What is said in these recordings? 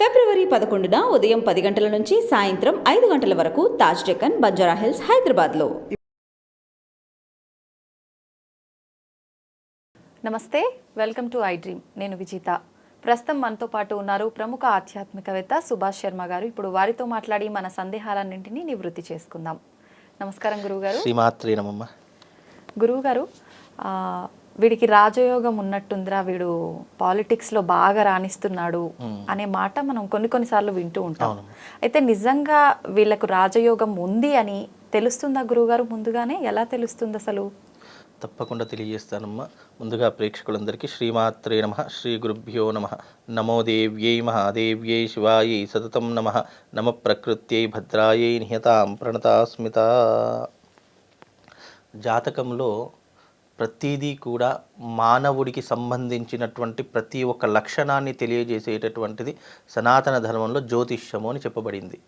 ఫిబ్రవరి 11న ఉదయం 10 గంటల నుంచి సాయంత్రం 5 గంటల వరకు తాజ్ డెక్కన్ బంజారా హిల్స్ హైదరాబాద్లో. నమస్తే, వెల్కమ్ టు ఐ డ్రీమ్. నేను విజిత. ప్రస్తుతం మనతో పాటు ఉన్నారు ప్రముఖ ఆధ్యాత్మికవేత్త సుభాష్ శర్మ గారు. ఇప్పుడు వారితో మాట్లాడి మన సందేహాలన్నింటినీ నివృత్తి చేసుకుందాం. నమస్కారం గురువుగారు. శ్రీమాత్రే నమః. గురువుగారు, వీడికి రాజయోగం ఉన్నట్టుందిరా, వీడు పాలిటిక్స్లో బాగా రాణిస్తున్నాడు అనే మాట మనం కొన్నిసార్లు వింటూ ఉంటాం. అయితే నిజంగా వీళ్ళకు రాజయోగం ఉంది అని తెలుస్తుందా గురువుగారు? ముందుగానే ఎలా తెలుస్తుంది అసలు? తప్పకుండా తెలియజేస్తానమ్మా. ముందుగా ప్రేక్షకులందరికీ శ్రీమాత్రే నమః, శ్రీ గురుభ్యో నమః. నమో దేవ్యై మహాదేవ్యై శివాయై సతతం నమః. నమ ప్రకృత్యై భద్రాయై నిహతాం ప్రణతాస్మిత. జాతకంలో ప్రతిదీ కూడా మానవుడికి సంబంధించినటువంటి ప్రతి ఒక్క లక్షణాన్ని తెలియజేసేటటువంటిది సనాతన ధర్మంలో జ్యోతిష్యము అని చెప్పబడింది.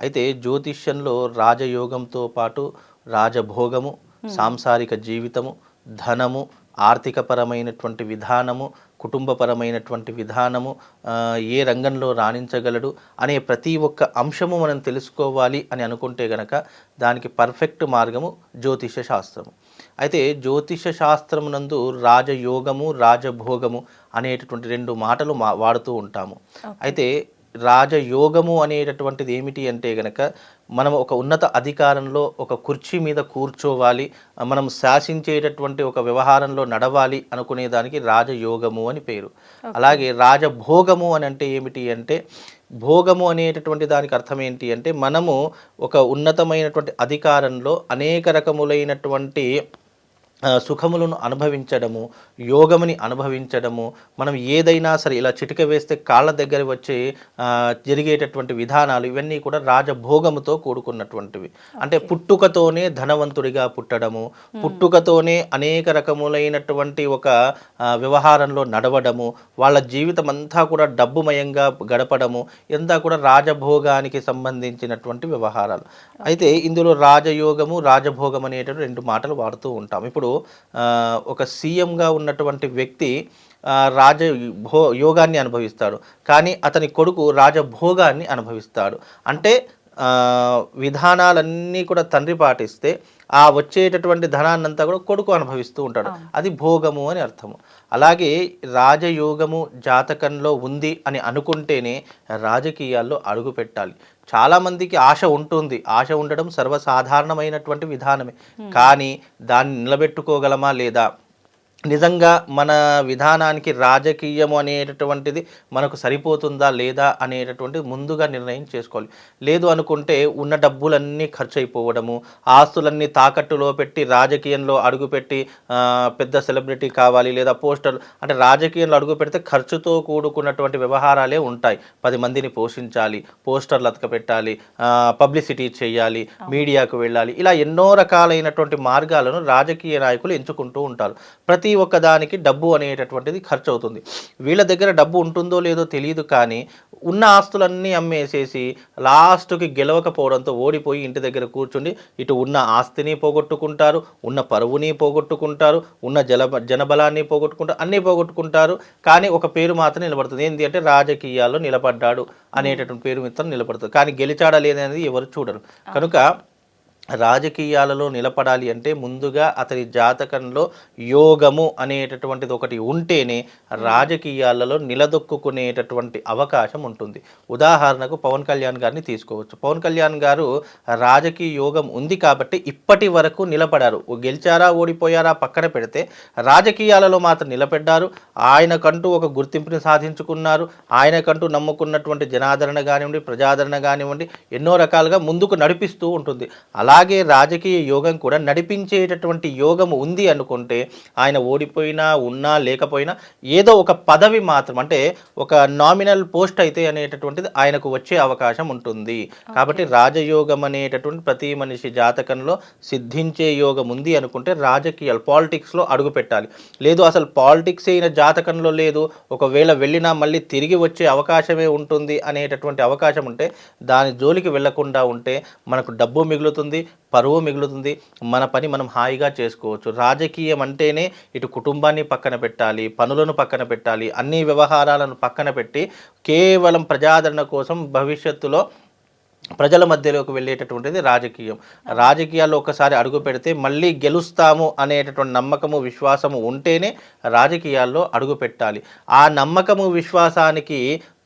అయితే జ్యోతిష్యంలో రాజయోగంతో పాటు రాజభోగము, సాంసారిక జీవితము, ధనము, ఆర్థికపరమైనటువంటి విధానము, కుటుంబపరమైనటువంటి విధానము, ఏ రంగంలో రాణించగలడు అనే ప్రతి ఒక్క అంశము మనం తెలుసుకోవాలి అని అనుకుంటే గనక దానికి పర్ఫెక్ట్ మార్గము జ్యోతిష శాస్త్రము. అయితే జ్యోతిష శాస్త్రమునందు రాజయోగము, రాజభోగము అనేటటువంటి రెండు మాటలు వాడుతూ ఉంటాము. అయితే రాజయోగము అనేటటువంటిది ఏమిటి అంటే గనక మనం ఒక ఉన్నత అధికారంలో ఒక కుర్చీ మీద కూర్చోవాలి, మనం శాసించేటటువంటి ఒక వ్యవహారంలో నడవాలి అనుకునే దానికి రాజయోగము అని పేరు. అలాగే రాజభోగము అని అంటే ఏమిటి అంటే, భోగము అనేటటువంటి దానికి అర్థం ఏంటి అంటే మనము ఒక ఉన్నతమైనటువంటి అధికారంలో అనేక రకములైనటువంటి సుఖములను అనుభవించడము, యోగముని అనుభవించడము, మనం ఏదైనా సరే ఇలా చిటిక వేస్తే కాళ్ళ దగ్గర వచ్చి జరిగేటటువంటి విధానాలు ఇవన్నీ కూడా రాజభోగముతో కూడుకున్నటువంటివి. అంటే పుట్టుకతోనే ధనవంతుడిగా పుట్టడము, పుట్టుకతోనే అనేక రకములైనటువంటి ఒక వ్యవహారంలో నడవడము, వాళ్ళ జీవితం అంతా కూడా డబ్బుమయంగా గడపడము, ఇదంతా కూడా రాజభోగానికి సంబంధించినటువంటి వ్యవహారాలు. అయితే ఇందులో రాజయోగము, రాజభోగం అనేటువంటి రెండు మాటలు వాడుతూ ఉంటాం. ఇప్పుడు ఒక సీఎంగా ఉన్నటువంటి వ్యక్తి యోగాన్ని అనుభవిస్తాడు, కానీ అతని కొడుకు రాజభోగాన్ని అనుభవిస్తాడు. అంటే విధానాలన్నీ కూడా తండ్రి పాటిస్తే ఆ వచ్చేటటువంటి ధనాన్నంతా కూడా కొడుకు అనుభవిస్తూ ఉంటాడు. అది భోగము అని అర్థము. అలాగే రాజయోగము జాతకంలో ఉంది అని అనుకుంటేనే రాజకీయాల్లో అడుగు పెట్టాలి. చాలామందికి ఆశ ఉంటుంది, ఆశ ఉండడం సర్వసాధారణమైనటువంటి విధానమే. కానీ దాన్ని నిలబెట్టుకోగలమా లేదా, నిజంగా మన విధానానికి రాజకీయము అనేటటువంటిది మనకు సరిపోతుందా లేదా అనేటటువంటిది ముందుగా నిర్ణయం చేసుకోవాలి. లేదు అనుకుంటే ఉన్న డబ్బులన్నీ ఖర్చు అయిపోవడము, ఆస్తులన్నీ తాకట్టులో పెట్టి రాజకీయంలో అడుగుపెట్టి పెద్ద సెలబ్రిటీ కావాలి లేదా పోస్టర్, అంటే రాజకీయంలో అడుగు పెడితే ఖర్చుతో కూడుకున్నటువంటి వ్యవహారాలే ఉంటాయి. 10 మందిని పోషించాలి, పోస్టర్లు అతకపెట్టాలి, పబ్లిసిటీ చేయాలి, మీడియాకు వెళ్ళాలి, ఇలా ఎన్నో రకాలైనటువంటి మార్గాలను రాజకీయ నాయకులు ఎంచుకుంటూ ఉంటారు. ప్రతి ఒక్కదానికి డబ్బు అనేటటువంటిది ఖర్చు అవుతుంది. వీళ్ళ దగ్గర డబ్బు ఉంటుందో లేదో తెలియదు, కానీ ఉన్న ఆస్తులన్నీ అమ్మేసేసి లాస్ట్కి గెలవకపోవడంతో ఓడిపోయి ఇంటి దగ్గర కూర్చుండి ఇటు ఉన్న ఆస్తిని పోగొట్టుకుంటారు, ఉన్న పరువుని పోగొట్టుకుంటారు, ఉన్న జనబలాన్ని పోగొట్టుకుంటారు, అన్నీ పోగొట్టుకుంటారు. కానీ ఒక పేరు మాత్రం నిలబడుతుంది. ఏంటి అంటే రాజకీయాల్లో నిలబడ్డాడు అనేటటువంటి పేరు మాత్రం నిలబడుతుంది. కానీ గెలిచాడా లేదనేది ఎవరు చూడరు. కనుక రాజకీయాలలో నిలబడాలి అంటే ముందుగా అతని జాతకంలో యోగము అనేటటువంటిది ఒకటి ఉంటేనే రాజకీయాలలో నిలదొక్కునేటటువంటి అవకాశం ఉంటుంది. ఉదాహరణకు పవన్ కళ్యాణ్ గారిని తీసుకోవచ్చు. పవన్ కళ్యాణ్ గారు రాజకీయ యోగం ఉంది కాబట్టి ఇప్పటి వరకు నిలబడారు. గెలిచారా ఓడిపోయారా పక్కన పెడితే రాజకీయాలలో మాత్రం నిలబడ్డారు. ఆయనకంటూ ఒక గుర్తింపుని సాధించుకున్నారు. ఆయనకంటూ నమ్ముకున్నటువంటి జనాదరణ కానివ్వండి, ప్రజాదరణ కానివ్వండి, ఎన్నో రకాలుగా ముందుకు నడిపిస్తూ ఉంటుంది. అలాగే రాజకీయ యోగం కూడా నడిపించేటటువంటి యోగం ఉంది అనుకుంటే ఆయన ఓడిపోయినా ఉన్నా లేకపోయినా ఏదో ఒక పదవి మాత్రం, అంటే ఒక నామినల్ పోస్ట్ అయితే అనేటటువంటిది ఆయనకు వచ్చే అవకాశం ఉంటుంది. కాబట్టి రాజయోగం అనేటటువంటి ప్రతి మనిషి జాతకంలో సిద్ధించే యోగం ఉంది అనుకుంటే రాజకీయాలు, పాలిటిక్స్లో అడుగు పెట్టాలి. లేదు అసలు పాలిటిక్స్ అయిన జాతకంలో లేదు, ఒకవేళ వెళ్ళినా మళ్ళీ తిరిగి వచ్చే అవకాశమే ఉంటుంది అనేటటువంటి అవకాశం ఉంటే దాని జోలికి వెళ్లకుండా ఉంటే మనకు డబ్బు మిగులుతుంది, పరువు మిగులుతుంది, మన పని మనం హాయిగా చేసుకోవచ్చు. రాజకీయం అంటేనే ఇటు కుటుంబాన్ని పక్కన పెట్టాలి, పనులను పక్కన పెట్టాలి, అన్ని వ్యవహారాలను పక్కన పెట్టి కేవలం ప్రజాదరణ కోసం భవిష్యత్తులో ప్రజల మధ్యలోకి వెళ్ళేటటువంటిది రాజకీయం. రాజకీయాల్లో ఒకసారి అడుగు పెడితే మళ్ళీ గెలుస్తాము అనేటటువంటి నమ్మకము విశ్వాసము ఉంటేనే రాజకీయాల్లో అడుగు పెట్టాలి. ఆ నమ్మకము విశ్వాసానికి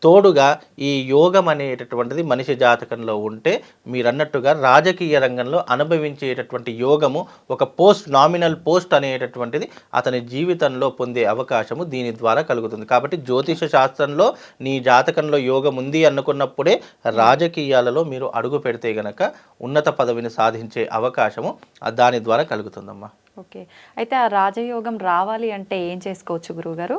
తోడుగా ఈ యోగం అనేటటువంటిది మనిషి జాతకంలో ఉంటే మీరన్నట్టుగా రాజకీయ రంగంలో అనుభవించేటటువంటి యోగము ఒక నామినల్ పోస్ట్ అనేటటువంటిది అతని జీవితంలో పొందే అవకాశము దీని ద్వారా కలుగుతుంది. కాబట్టి జ్యోతిష శాస్త్రంలో నీ జాతకంలో యోగం ఉంది అనుకున్నప్పుడే రాజకీయాలలో మీరు అడుగు పెడితే గనక ఉన్నత పదవిని సాధించే అవకాశము దాని ద్వారా కలుగుతుందమ్మా. ఓకే, అయితే ఆ రాజయోగం రావాలి అంటే ఏం చేసుకోవచ్చు గురువుగారు?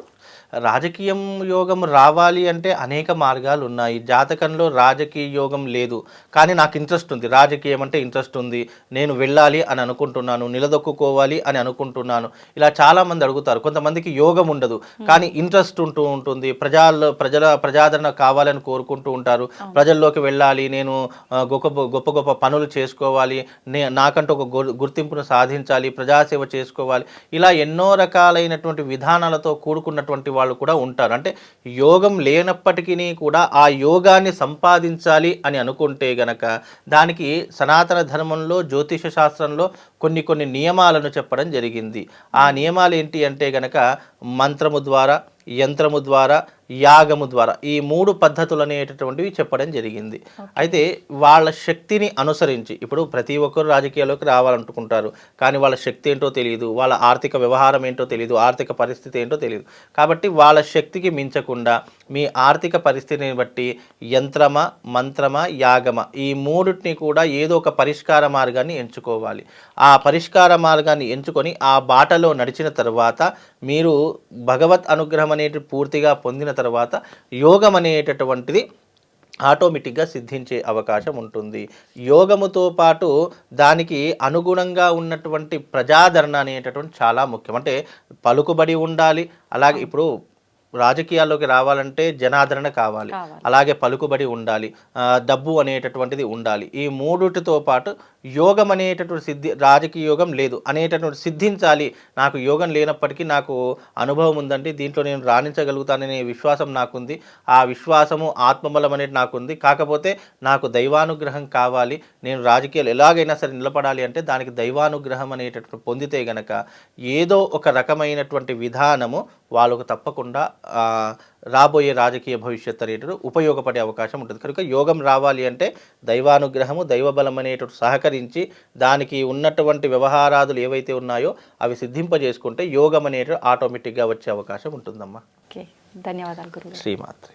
రాజకీయం యోగం రావాలి అంటే అనేక మార్గాలు ఉన్నాయి. జాతకంలో రాజకీయ యోగం లేదు, కానీ నాకు ఇంట్రెస్ట్ ఉంది, రాజకీయం అంటే ఇంట్రెస్ట్ ఉంది, నేను వెళ్ళాలి అని అనుకుంటున్నాను, నిలదొక్కుకోవాలి అని అనుకుంటున్నాను, ఇలా చాలామంది అడుగుతారు. కొంతమందికి యోగం ఉండదు, కానీ ఇంట్రెస్ట్ ఉంటుంది, ప్రజాదరణ కావాలని కోరుకుంటూ ఉంటారు, ప్రజల్లోకి వెళ్ళాలి, నేను గొప్ప గొప్ప పనులు చేసుకోవాలి, నాకంటూ ఒక గుర్తింపును సాధించాలి, ప్రజాసేవ చేసుకోవాలి, ఇలా ఎన్నో రకాలైనటువంటి విధానాలతో కూడుకున్నటువంటి వాళ్ళు కూడా ఉంటారు. అంటే యోగం లేనప్పటికీ కూడా ఆ యోగాన్ని సంపాదించాలి అని అనుకుంటే గనక దానికి సనాతన ధర్మంలో జ్యోతిష శాస్త్రంలో కొన్ని నియమాలను చెప్పడం జరిగింది. ఆ నియమాలు ఏంటి అంటే గనక మంత్రము ద్వారా, యంత్రము ద్వారా, యాగము ద్వారా, ఈ 3 పద్ధతులు అనేటటువంటివి చెప్పడం జరిగింది. అయితే వాళ్ళ శక్తిని అనుసరించి ఇప్పుడు ప్రతి ఒక్కరు రాజకీయాల్లోకి రావాలనుకుంటారు, కానీ వాళ్ళ శక్తి ఏంటో తెలియదు, వాళ్ళ ఆర్థిక వ్యవహారం ఏంటో తెలియదు, ఆర్థిక పరిస్థితి ఏంటో తెలియదు. కాబట్టి వాళ్ళ శక్తికి మించకుండా మీ ఆర్థిక పరిస్థితిని బట్టి యంత్రమా, మంత్రమా, యాగమా, ఈ 3టిని కూడా ఏదో ఒక పరిష్కార మార్గాన్ని ఎంచుకోవాలి. ఆ పరిష్కార మార్గాన్ని ఎంచుకొని ఆ బాటలో నడిచిన తర్వాత మీరు భగవత్ అనుగ్రహం అనేది పూర్తిగా పొందిన తర్వాత యోగం అనేటటువంటిది ఆటోమేటిక్గా సిద్ధించే అవకాశం ఉంటుంది. యోగముతో పాటు దానికి అనుగుణంగా ఉన్నటువంటి ప్రజాదరణ అనేటటువంటి చాలా ముఖ్యం. అంటే పలుకుబడి ఉండాలి, అలాగే ఇప్పుడు రాజకీయాల్లోకి రావాలంటే జనాదరణ కావాలి, అలాగే పలుకుబడి ఉండాలి, డబ్బు అనేటటువంటిది ఉండాలి. ఈ 3టితో పాటు యోగం అనేటటువంటి రాజకీయ యోగం లేదు అనేటటువంటి సిద్ధించాలి. నాకు యోగం లేనప్పటికీ నాకు అనుభవం ఉందండి, దీంట్లో నేను రాణించగలుగుతాననే విశ్వాసం నాకుంది, ఆ విశ్వాసము ఆత్మబలం అనేది నాకుంది, కాకపోతే నాకు దైవానుగ్రహం కావాలి, నేను రాజకీయాలు ఎలాగైనా సరే నిలబడాలి అంటే దానికి దైవానుగ్రహం అనేటటువంటి పొందితే గనక ఏదో ఒక రకమైనటువంటి విధానము వాళ్ళకు తప్పకుండా రాబోయే రాజకీయ భవిష్యత్తు అనేటువంటి ఉపయోగపడే అవకాశం ఉంటుంది. కనుక యోగం రావాలి అంటే దైవానుగ్రహము, దైవబలం అనేటువంటి సహకరించి దానికి ఉన్నటువంటి వ్యవహారాదులు ఏవైతే ఉన్నాయో అవి సిద్ధింపజేసుకుంటే యోగం అనేది ఆటోమేటిక్గా వచ్చే అవకాశం ఉంటుందమ్మా. ఓకే, ధన్యవాదాలు గురువు. శ్రీమాత్రే.